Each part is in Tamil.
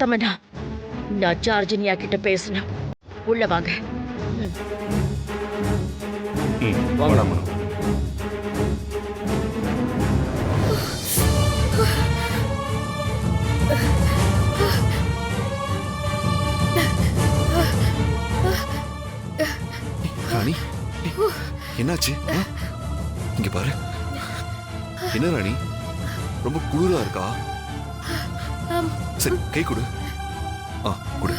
தமன்னா, நான் ஜார்ஜினியா கிட்ட பேசணும். உள்ள வாங்க. வாங்க. ராணி, என்னாச்சு? இங்க பாரு. என்ன ராணி, ரொம்ப குளிரா இருக்கா? சரி, கை கொடு. கொடு.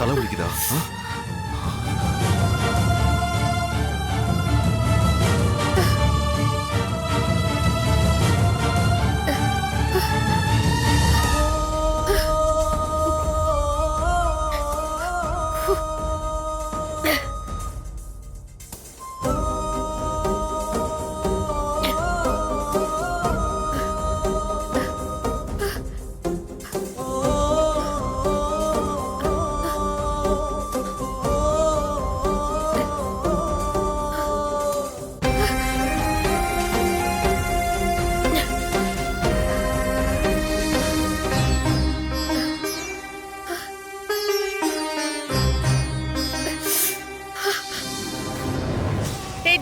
தலை வலிக்குதா?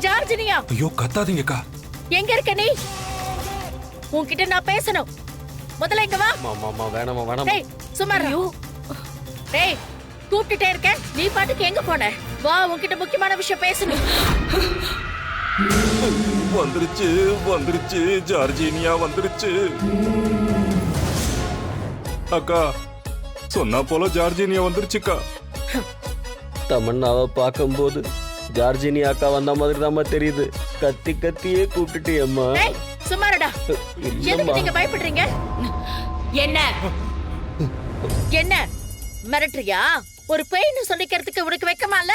ஜார்ஜினியா, ஐயோ கத்தாதீங்கக்கா. எங்க இருக்க நீ? உன்கிட்ட நான் பேசணும். முதல்ல இங்க வா. வேணாமா. டேய் சும்மா இரு. டேய் கூப்பிட்டுட்டே இருக்க, நீ பாட்டுக்கு எங்க போன? வா, உன்கிட்ட முக்கியமான விஷயம் பேசணும். வந்துருச்சு ஜார்ஜினியா வந்துருச்சு. அக்கா சொன்னா போல ஜார்ஜினியா வந்துருச்சுக்கா. தமன்னாவை பார்க்கும்போது ஜார்ஜினியா அக்கா வந்த மாதிரி தான் தெரியுது. கத்தி கத்தியே கூப்பிட்டுட்டு அம்மா. டேய் சும்மா இருடா. எதுக்கு நீங்க பயப்படுறீங்க? என்ன மிரட்டுறியா? ஒரு பெயின்னு சொல்லிக்கிறதுக்கு உனக்கு வெக்கமா இல்ல?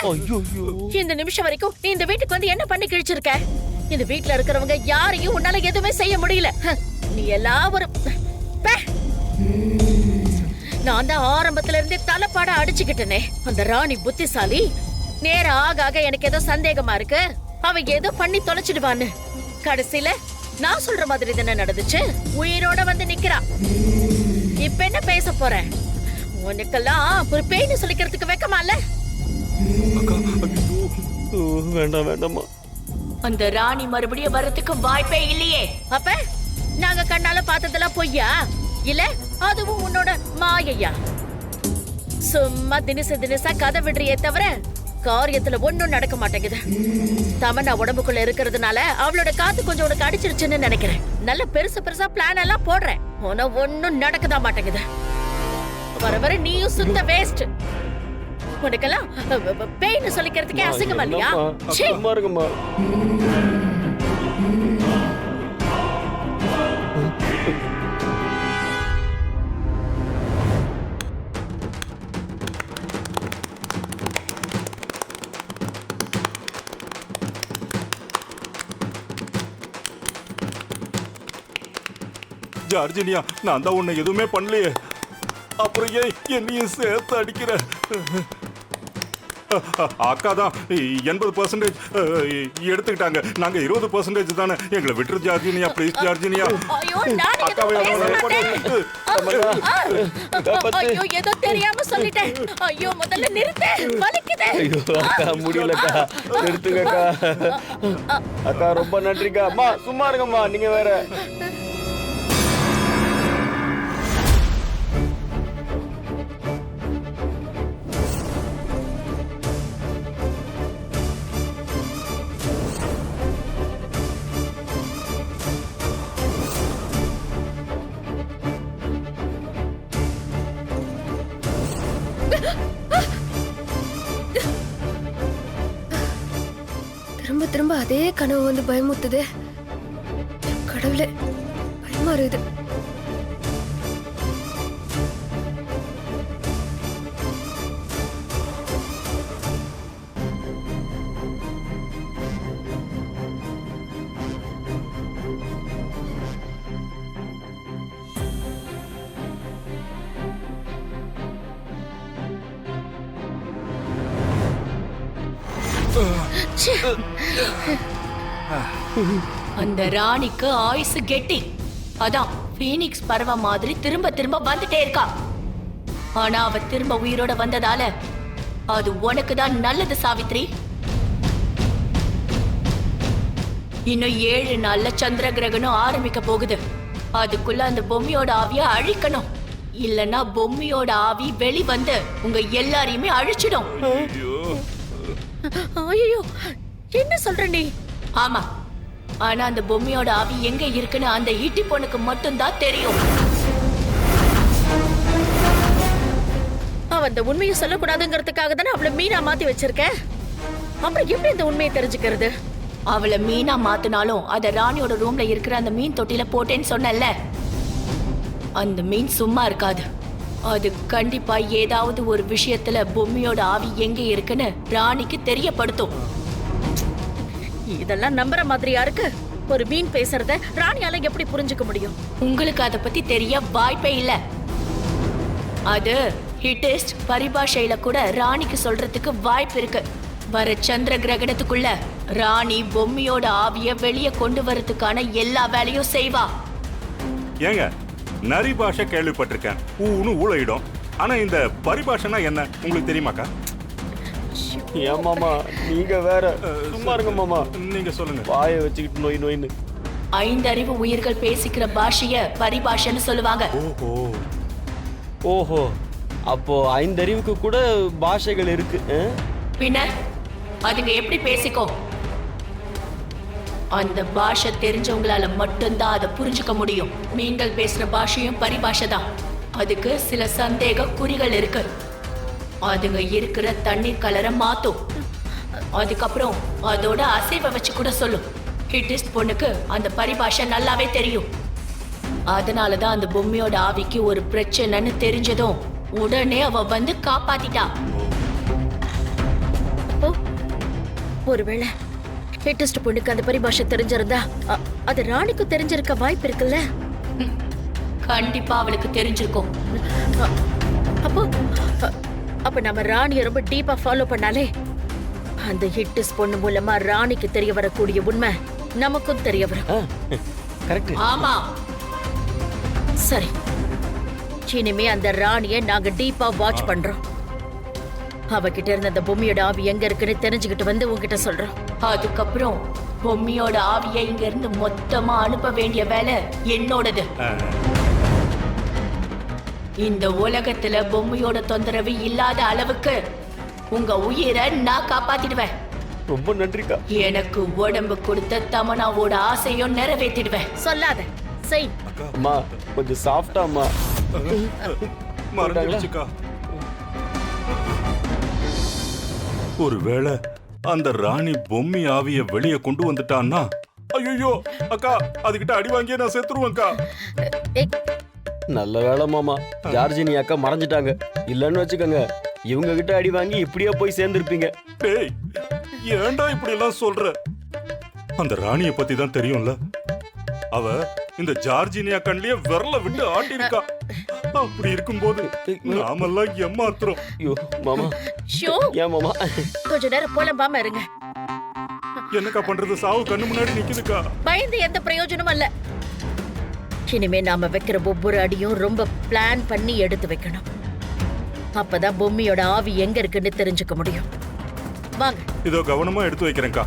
இந்த நிமிஷம் வரைக்கும் நீ இந்த வீட்டுக்கு வந்து என்ன பண்ணி கிழிச்சிருக்க? இந்த வீட்டுல இருக்கிறவங்க யாரையும் உன்னால எதுவுமே செய்ய முடியல. நீ எல்லாம் ஒரு நான் தான் ஆரம்பத்துல இருந்தே தலைப்பாட அடிச்சுக்கிட்டனே. அந்த ராணி புத்திசாலி. நேரம் ஆக ஆக எனக்கு ஏதோ சந்தேகமா இருக்கு. அவ ஏதோ பண்ணி தொலைச்சிடுவான்னு. கடைசியில நான் சொல்ற மாதிரி தானே நடந்துச்சு. உயிரோட வந்து நிக்கிறா. இப்ப என்ன பேச போற? உனக்கெல்லாம் ஒரு பேய்னு சொல்லிக்கிறதுக்கு வெக்கமா இல்ல? வேண்டாமா. அந்த ராணி மறுபடியும் வரதுக்கு வாய்ப்பே இல்லையே. அப்ப நாங்க கண்ணால பார்த்ததெல்லாம் பொய்யா? இல்ல அதுவும் உன்னோட மாயையா? சும்மா தினசா கதை விடுறியே தவிர காரியத்துல ஒண்ணும் நடக்க மாட்டேங்குது. தமன்னா உடம்புக்குள்ள இருக்கிறதுனால அவளோட காத்து கொஞ்சம் உனக்கு அடிச்சிருச்சுன்னு நினைக்கிறேன். நல்ல பெருசா பிளான் எல்லாம் போடுறேன். ஆனா ஒண்ணும் நடக்கதான் மாட்டேங்குது. வர நீயும் சுத்த வேஸ்ட். உனக்கெல்லாம் பேய்னு சொல்லிக்கிறதுக்கே அசிங்கமா இல்லையா? ஜார்ஜினியா, நான் தான் உன்னை எதுவுமே பண்ணலையே. அப்புறம் ஏன் என்னையும் சேர்த்து அடிக்கிற? அக்கா தான் 80% எடுத்துக்கிட்டாங்க. நாங்க 20% தானே. எங்களை விட்டுரு ஜார்ஜினியா, ப்ளீஸ் ஜார்ஜினியா. ஐயோ ஏதோ தெரியாம சொல்லிட்டேன். ஐயோ முதல்ல நிறுத்து, வலிக்குது. ஐயோ அக்கா முடியலக்கா, நிறுத்துங்கக்கா. அக்கா ரொம்ப நன்றிக்கா. அம்மா சும்மா இருங்கம்மா, நீங்க வேற. திரும்ப அதே கனவு வந்து பயமுத்துது. கடவுளே, பயமா இருக்குது. ச்சே. அந்த ராணிக்கு ஆயுசு கெட்டி. அதான் பீனிக்ஸ் பறவை மாதிரி திரும்ப திரும்ப வந்துட்டே இருக்கா. ஆனா அவ திரும்ப உயிரோட வந்ததால அது உனக்கு தான் நல்லது சாவித்ரி. இன்னும் 7 நாள்ல சந்திர கிரகணம் ஆரம்பிக்க போகுது. அதுக்குள்ள அந்த பொம்மையோட ஆவிய அழிக்கணும். இல்லனா பொம்மையோட ஆவி வெளி வந்து உங்க எல்லாரையுமே அழிச்சிடும். ஐயோ, என்ன சொல்ற நீ? ஆமா, ஆனா அந்த பொம்மையோட ஆவி எங்க இருக்குன்னு அந்த ஈட்டி பொண்ணுக்கு மட்டும்தான் தெரியும். அவ அந்த உண்மையை சொல்லக்கூடாதுங்கிறதுக்காக தானே அவளை மீனா மாத்தி வச்சிருக்க. அப்புறம் எப்படி இந்த உண்மையை தெரிஞ்சுக்கிறது? அவளை மீனா மாத்தினாலும் அத ராணியோட ரூம்ல இருக்கிற அந்த மீன் தொட்டில போட்டேன்னு சொன்னல, அந்த மீன் சும்மா இருக்காது. அது கண்டிப்பா ஏதாவது ஒரு விஷயத்துல பொம்மையோட ஆவி எங்க இருக்குன்னு ராணிக்கு தெரியப்படுத்தும். இதெல்லாம் நம்புற மாதிரியா இருக்கு? ஒரு மீன் பேசுறத ராணியால எப்படி புரிஞ்சுக்க முடியும்? உங்களுக்கு அத பத்தி தெரிய வாய்ப்பே இல்ல. அது ஹிட்டிஸ்ட் பரிபாஷையில கூட ராணிக்கு சொல்றதுக்கு வாய்ப்பு இருக்கு. வர சந்திர கிரகணத்துக்குள்ள ராணி பொம்மையோட ஆவிய வெளியே கொண்டு வரதுக்கான எல்லா வேலையும் செய்வா. ஏங்க, நரி பாஷை கேள்விப்பட்டிருக்கேன், ஊன்னு ஊழையிடும். ஆனா இந்த பரிபாஷைனா என்ன உங்களுக்கு தெரியுமாக்கா? ஏன் மாமா நீங்க வேற சும்மா இருங்க மாமா. நீங்க சொல்லுங்க. வாயை வச்சுக்கிட்டு நோய் நோயின்னு. 5 அறிவு உயிர்கள் பேசிக்கிற பாஷைய பரிபாஷைன்னு சொல்லுவாங்க. ஓஹோ ஓஹோ, அப்போ 5 அறிவுக்கு கூட பாஷைகள் இருக்கு. பின்ன அதுங்க எப்படி பேசிக்கோ? அந்த பாஷை தெரிஞ்சவங்களால மட்டும்தான் அதை புரிஞ்சுக்க முடியும். மீன்கள் பேசுற பாஷையும் பரிபாஷை தான். அதுக்கு சில சந்தேக குறிகள் இருக்கு. அதுங்க இருக்கிற தண்ணீர் கலரை மாத்தும். அதுக்கப்புறம் அதோட அசைவை வச்சு கூட சொல்லும். ஹிட்டிஸ்ட் பொண்ணுக்கு அந்த பரிபாஷை நல்லாவே தெரியும். அதனாலதான் அந்த பொம்மையோட ஆவிக்கு ஒரு பிரச்சனைன்னு தெரிஞ்சதும் உடனே அவ வந்து காப்பாத்திட்டா. ஒருவேளை ஹிட்டிஸ்ட் பொண்ணுக்கு அந்த பரிபாஷை தெரிஞ்சிருந்தா அது ராணிக்கு தெரிஞ்சிருக்க வாய்ப்பு இருக்குல்ல? கண்டிப்பா அவளுக்கு தெரிஞ்சிருக்கும். அப்ப நம்ம ராணியை ரொம்ப டீப்பா ஃபாலோ பண்ணாலே அந்த ஹிட்டிஸ்ட் பொண்ணு மூலமா ராணிக்கு தெரிய வரக்கூடிய உண்மை நமக்கும் தெரிய வரும். கரெக்ட். ஆமா, சரி. இனிமே அந்த ராணியை நாங்க டீப்பா வாட்ச் பண்றோம். அவகிட்ட இருந்த அந்த பொம்மையோட ஆவி எங்க இருக்குன்னு தெரிஞ்சுக்கிட்டு வந்து உங்ககிட்ட சொல்றோம். அதுக்கப்புறம் பொம்மையோட ஆவியை இங்க இருந்து மொத்தமா அனுப்ப வேண்டிய வேலை என்னோடது. இந்த உலகத்துல பொம்மையோட தொந்தரவு இல்லாத அளவுக்கு உங்க உயிரை நான் காப்பாத்திடுவேன். ரொம்ப நன்றிக்கா. எனக்கு உடம்பு கொடுத்த தமனாவோட ஆசையும் நிறைவேற்றிடுவேன். சொல்லாத, செய். அம்மா கொஞ்சம் சாஃப்டா அம்மா. மறந்துடுச்சுக்கா. ஒருவேளை அந்த ராணி பொம்மி ஆவிய வெளியே கொண்டு வந்துட்டான்னா, ஐயோ அக்கா, அதுகிட்ட அடி வாங்கியே நான் செத்துருவேன்க்கா. நல்ல வேலை மாமா, ஜார்ஜினி அக்கா மறைஞ்சிட்டாங்க. இல்லன்னு வச்சுக்கோங்க, இவங்க கிட்ட அடி வாங்கி இப்படியே போய் சேர்ந்துருப்பீங்க. டேய், ஏன்டா இப்படி எல்லாம் சொல்ற? அந்த ராணிய பத்தி தான் தெரியும்ல. அவ இந்த ஜார்ஜினியா கண்ணிலேயே விரல விட்டு ஆட்டிருக்கா. அப்படி இருக்கும்போது நாமெல்லாம் ஏமாத்துறோம். ஐயோ மாமா, ஏன் மாமா கொஞ்ச நேரம் புலம்பாம இருங்க. என்னக்கா பண்றது? சாவு கண்ணு முன்னாடி நிக்குதுக்கா. பயந்து எந்த பிரயோஜனமும் இல்ல. இனிமே நாம வைக்கிற ஒவ்வொரு அடியும் ரொம்ப பிளான் பண்ணி எடுத்து வைக்கணும். அப்பதான் பொம்மையோட ஆவி எங்க இருக்குன்னு தெரிஞ்சுக்க முடியும். வாங்க. இதோ கவனமா எடுத்து வைக்கிறேன்க்கா.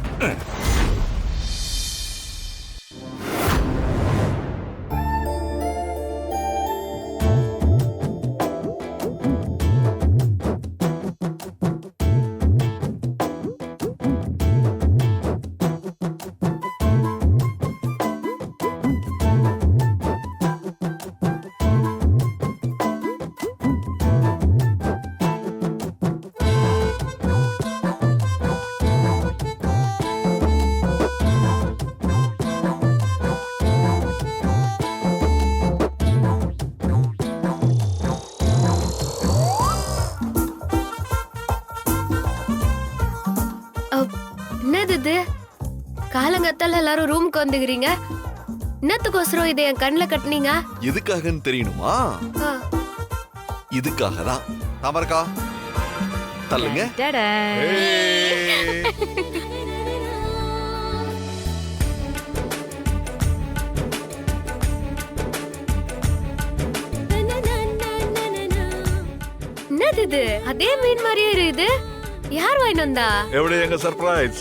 என்னது காலங்கத்தால எல்லாரும் ரூமுக்கு வந்துக்கிறீங்க? என்னத்துக்கோசரம் இதை என் கண்ணில் கட்டினீங்க? எதுக்காகன்னு தெரியணுமா? இதுக்காக தான். தாமரக்கா தள்ளுங்க. என்னது இது? அதே மீன் மாதிரியே இருக்குது. யார் வாங்கிட்டு வந்தா? எப்படி எங்க சர்ப்ரைஸ்?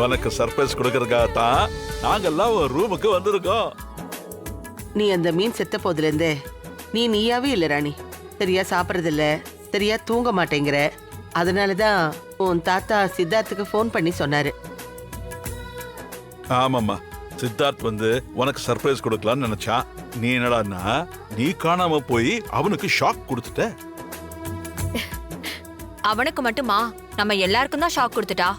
உனக்கு சர்ப்ரைஸ் கொடுக்கறதுக்காக தான் நாங்கெல்லாம் ஒரு ரூமுக்கு வந்திருக்கோம். நீ அந்த மீன் செத்த போதுலேருந்தே நீயாவே இல்ல ராணி. சரியா சாப்பிட்றதில்ல, சரியா தூங்க மாட்டேங்கிற. அதனாலதான் உன் தாத்தா சித்தார்த்துக்கு ஃபோன் பண்ணி சொன்னாரு. ஆமாம்மா, சித்தார்த் வந்து உனக்கு சர்ப்ரைஸ் கொடுக்கலாம்னு நினைச்சான். நீ என்னடான்னா நீ காணாம போய் அவனுக்கு ஷாக் கொடுத்துட்ட. அவனுக்கு மட்டுமா? நம்ம எல்லாருக்கும் தான் ஷாக் கொடுத்துட்டா.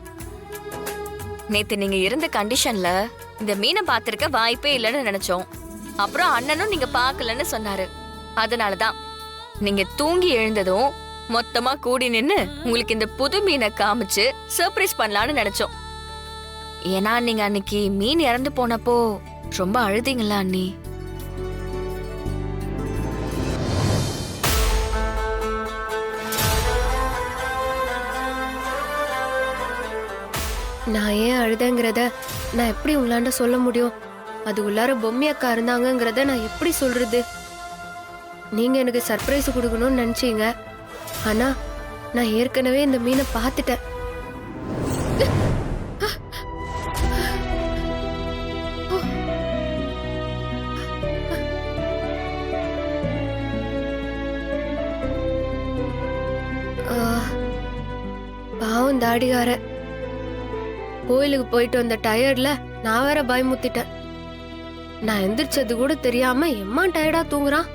நேத்து நீங்க இருந்த கண்டிஷன்ல இந்த மீனை பார்த்திருக்க வாய்ப்பே இல்லைன்னு நினைச்சோம். அப்புறம் அண்ணனும் நீங்க பார்க்கலன்னு சொன்னாரு. அதனாலதான் நீங்க தூங்கி எழுந்ததும் மொத்தமா கூடி நின்னு உங்களுக்கு இந்த புது மீனை காமிச்சு சர்ப்ரைஸ் பண்ணலாம்னு நினைச்சோம். ஏன்னா நீங்க அன்னைக்கு மீன் இறந்து போனப்போ ரொம்ப அழுதீங்களா அண்ணி? நான் ஏன் அழுதங்கிறத நான் எப்படி உள்ளாண்ட சொல்ல முடியும்? அது உள்ளார பொம்மி அக்கா இருந்தாங்கங்கிறத நான் எப்படி சொல்றது? நீங்க எனக்கு சர்ப்ரைஸ் கொடுக்கணும்னு நினைச்சீங்க. ஆனா நான் ஏற்கனவே இந்த மீனை பார்த்துட்டேன். பாவம் தாடிகார. கோயிலுக்கு போயிட்டு வந்த டயர்ட்ல நான் வேற பயமுத்திட்டேன். நான் எந்திரிச்சது கூட தெரியாம எம்மா டயர்டா தூங்குறான்.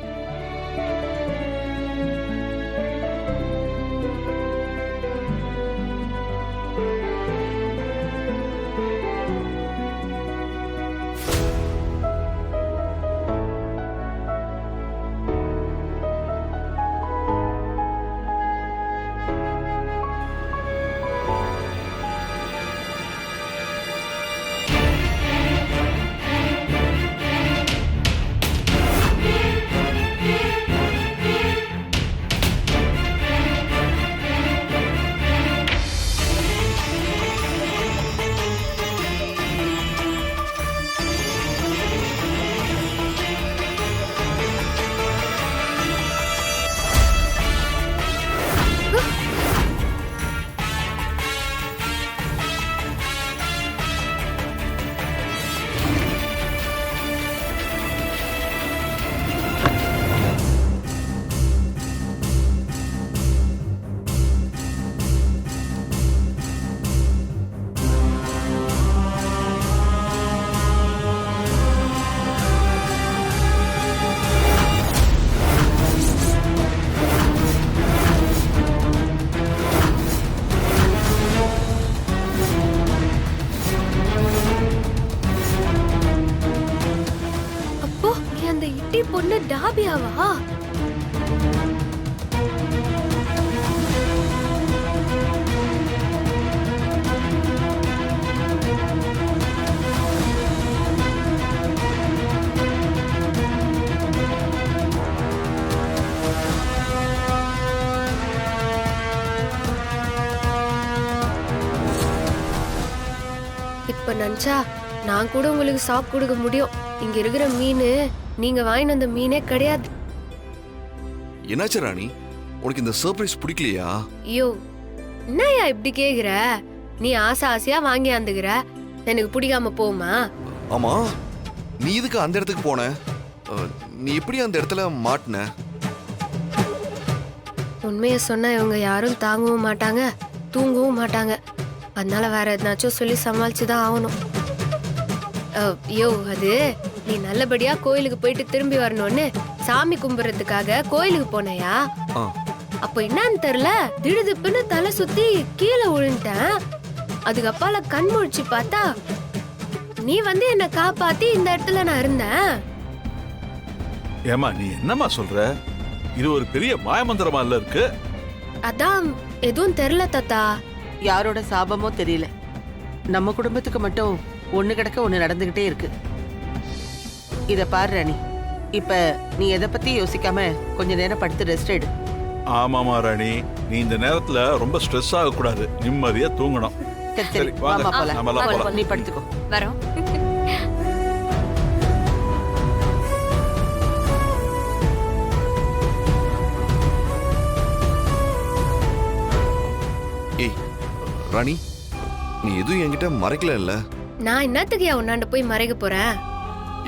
பொண்ணு டாபியாவா? இப்ப நினைச்சா நான் கூட உங்களுக்கு ஷாக் கொடுக்க முடியும். இங்க இருக்கிற மீன் நீங்க வாங்கின அந்த மீனே கிடையாது. என்னாச்சு ராணி, உனக்கு இந்த சர்ப்ரைஸ் பிடிக்கலையா? ஐயோ, என்னையா இப்படி கேக்குற? நீ ஆசை ஆசையா வாங்கி ஆந்துக்கிற, எனக்கு பிடிக்காம போமா? ஆமா, நீ இதுக்கு அந்த இடத்துக்கு போன? நீ எப்படி அந்த இடத்துல மாட்டின? உண்மைய சொன்னா இவங்க யாரும் தாங்கவும் மாட்டாங்க, தூங்கவும் மாட்டாங்க. அதனால வேற எதனாச்சும் சொல்லி சமாளிச்சுதான் ஆகணும். ஐயோ, அது நீ நல்லபடியா கோயிலுக்கு போயிட்டு திரும்பி வரணும்னு சாமி கும்பிடுறதுக்காக கோயிலுக்கு போனையா? அப்போ என்னன்னு தெரியல, திடுதிப்புன்னு தலை சுத்தி கீழே விழுந்துட்டேன். அதுக்கப்பால கண் முழிச்சு பார்த்தா நீ வந்து என்ன காப்பாத்தி இந்த இடத்துல நான் இருந்தேன். ஏமா நீ என்னம்மா சொல்ற? இது ஒரு பெரிய மாயமந்திரமா இல்ல இருக்கு? அதான் எதுவும் தெரியல தாத்தா. யாரோட சாபமோ தெரியல, நம்ம குடும்பத்துக்கு மட்டும் ஒண்ணு கிடக்க ஒண்ணு நடந்துகிட்டே இருக்கு. இத பாரு ராணி, இப்ப நீ எதை பத்தி யோசிக்காம கொஞ்ச நேரம் படுத்து ரெஸ்ட் எடு. ஆமாமா ராணி, நீ இந்த நேரத்துல ரொம்ப ஸ்ட்ரெஸ் ஆக கூடாது, நிம்மதியா தூங்கணும். சரி, வாங்க, வாமா போலாம். நம்மலாம் போலாம். நீ படுத்துக்கோ. வரோம். எதுவும் என்கிட்ட மறைக்கல இல்ல? நான் என்னத்துக்கு உன்னாண்ட போய் மறைக்க போறேன்?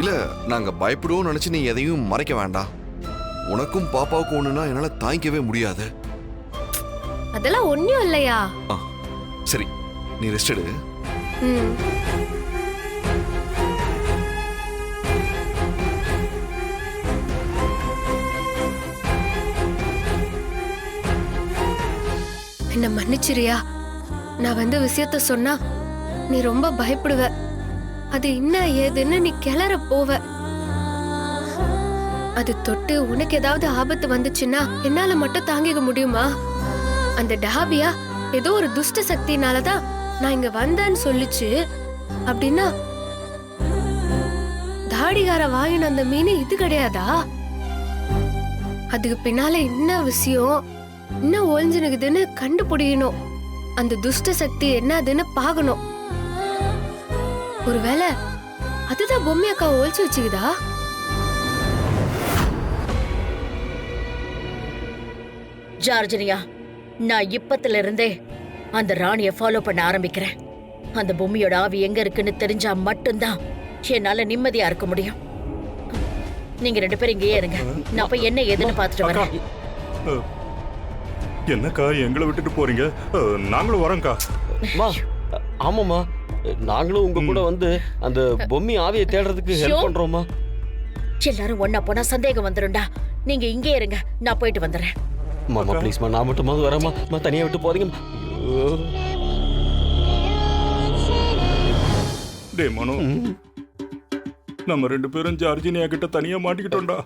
இல்ல, நாங்க பயப்படுவோம் நினைச்சு நீ எதையும் மறைக்க வேண்டாம். உனக்கும் பாப்பாவுக்கும் ஒண்ணுனா என்னால தாங்கிக்கவே முடியாது. அதெல்லாம் ஒண்ணும் இல்லையா? ஆ, சரி, நீ ரெஸ்ட் எடு. ம். என்ன மன்னிச்சிரியா? நான் வந்து விஷயத்த சொன்னா நீ ரொம்ப பயப்படுவ. அது என்ன ஏதுன்னு நீ கிளற போவ. அது தொட்டு உனக்கு ஏதாவது ஆபத்து வந்துச்சுன்னா என்னால மட்டும் தாங்கிக்க முடியுமா? அந்த டாபியா ஏதோ ஒரு துஷ்ட சக்தினாலதான் நான் இங்க வந்தேன்னு சொல்லிச்சு. அப்படின்னா தாடிகார வாங்கின அந்த மீன் இது கிடையாதா? அதுக்கு பின்னால என்ன விஷயம், என்ன ஒளிஞ்சுனுக்குதுன்னு கண்டுபிடிக்கணும். அந்த துஷ்ட சக்தி என்னதுன்னு பாக்கணும். ஒருவேளை அதுதான் பொம்மை அக்கா ஒளிச்சு வச்சுக்குதா? ஜார்ஜினியா, நான் இப்பத்துல இருந்தே அந்த ராணிய ஃபாலோ பண்ண ஆரம்பிக்கிறேன். அந்த பொம்மையோட ஆவி எங்க இருக்குன்னு தெரிஞ்சா மட்டும்தான் என்னால நிம்மதியா இருக்க முடியும். நீங்க 2 பேரும் இங்கேயே இருங்க. நான் போய் என்ன ஏதுன்னு பாத்துட்டு வரேன். அஹ், என்னக்கா எங்களை விட்டுட்டு போறீங்க? நாங்களும் வரோம்க்கா. அம்மா, ஆமாம்மா, நாங்களும் உங்க கூட வந்து அந்த பொம்மி ஆவியை தேடுறதுக்கு ஹெல்ப் பண்றோம்மா. எல்லாரும் ஒன்னா போனா சந்தேகம் வந்துரும்டா. நீங்க இங்கே இருங்க, நான் போயிட்டு வந்துடுறேன். மாமா ப்ளீஸ்மா, நான் மட்டுமாவது வரேம்மா. தனியா விட்டு போறீங்க. டே மனு, நம்ம 2 பேரும் ஜார்ஜினியா கிட்ட தனியா மாட்டிக்கிட்டோம்டா.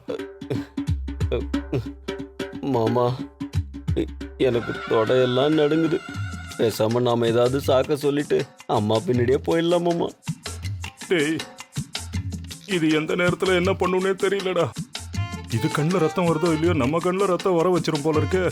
மாமா, எனக்கு தொடையெல்லாம் நடுங்குது. பேசாம நாம ஏதாவது சாக்க சொல்லிட்டு அம்மா பின்னாடியே போயிடலாம் மாமா. டேய், இது எந்த நேரத்துல என்ன பண்ணுனே தெரியலடா. இது கண்ணுல ரத்தம் வருதோ இல்லையோ, நம்ம கண்ணுல ரத்தம் வர வச்சிரும் போல இருக்கு.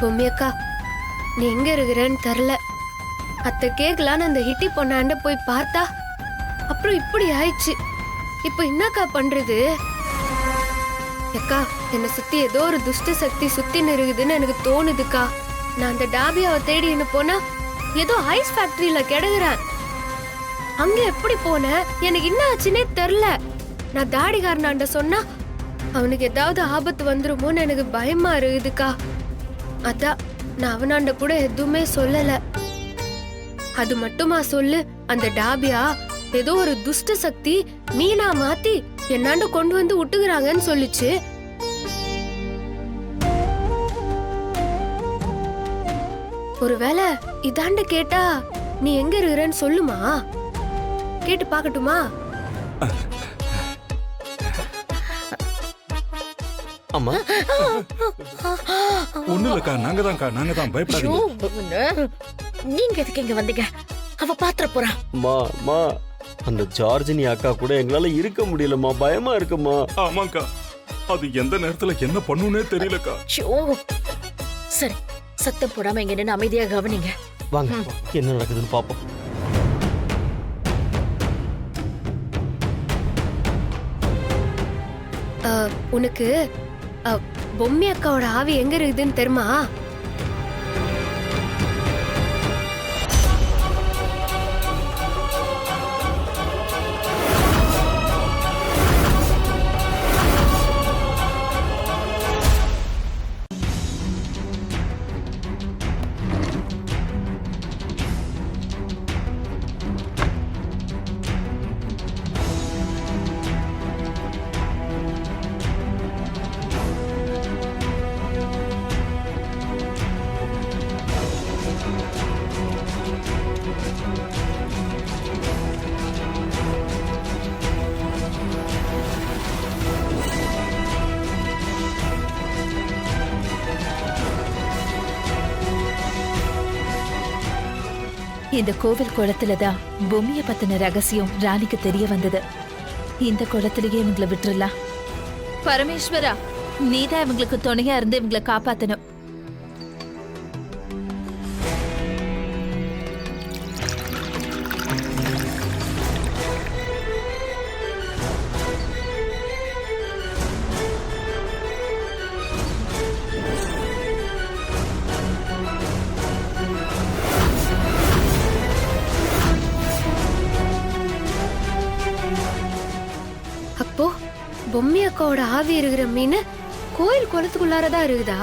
பொம்மி அக்கா, நீ எங்க இருக்கிறன்னு தெரில. அத்தை கேக்கலான்னு அந்த ஹிட்டி பொண்ணாண்ட போய் பார்த்தா அப்புறம் இப்படி ஆயிடுச்சு. இப்ப என்னக்கா பண்றது? அக்கா, என்னை சுத்தி ஏதோ ஒரு துஷ்ட சக்தி சுத்தி இருக்குதுன்னு எனக்கு தோணுதுக்கா. நான் அந்த டாபியாவை தேடி என்ன போனா ஏதோ ஐஸ் ஃபேக்டரியில கிடக்குறேன். அங்க எப்படி போனேன், எனக்கு என்ன ஆச்சுன்னே தெரில. நான் தாடிகாரனாண்ட சொன்னா அவனுக்கு ஏதாவது ஆபத்து வந்துருமோன்னு எனக்கு பயமா இருக்குதுக்கா. அதான் நான் அவனாண்ட கூட எதுவுமே சொல்லல. அது மட்டுமா சொல்லு, அந்த டாபியா ஏதோ ஒரு துஷ்ட சக்தி மீனா மாத்தி என்னாண்ட கொண்டு வந்து விட்டுக்கிறாங்கன்னு சொல்லிச்சு. ஒருவேளை இதாண்ட கேட்டா நீ எங்க இருக்கிறன்னு சொல்லுமா? கேட்டு பாக்கட்டுமா? அம்மா, ஒண்ணு இல்லக்கா, நாங்க தான் பயப்படாதீங்க. நீங்க எதுக்கு இங்க வந்தீங்க? அவ பாத்திர போறா. மா, அந்த ஜார்ஜினி அக்கா கூட எங்களால இருக்க முடியலம்மா. பயமா இருக்குமா. ஆமாக்கா, அது எந்த நேரத்துல என்ன பண்ணுனே தெரியலக்கா. சரி, சத்தம் போடாம இங்க நின்னு அமைதியா கவனிங்க. வாங்க, என்ன நடக்குதுன்னு பாப்போம். உனக்கு பொம்மி அக்காவோட ஆவி எங்க இருக்குதுன்னு தெரியுமா? இந்த கோவில் குளத்துல தான் பொம்மைய பத்தின ரகசியம் ராணிக்கு தெரிய வந்தது. இந்த குளத்திலேயே இவங்களை விட்டுறலாம். பரமேஸ்வரா, நீதான் இவங்களுக்கு துணையா இருந்து இவங்களை காப்பாத்தணும். அப்போ பொம்மி அக்காவோட ஆவி இருக்கிற மீன் கோயில் குளத்துக்குள்ளாரதான் இருக்குதா?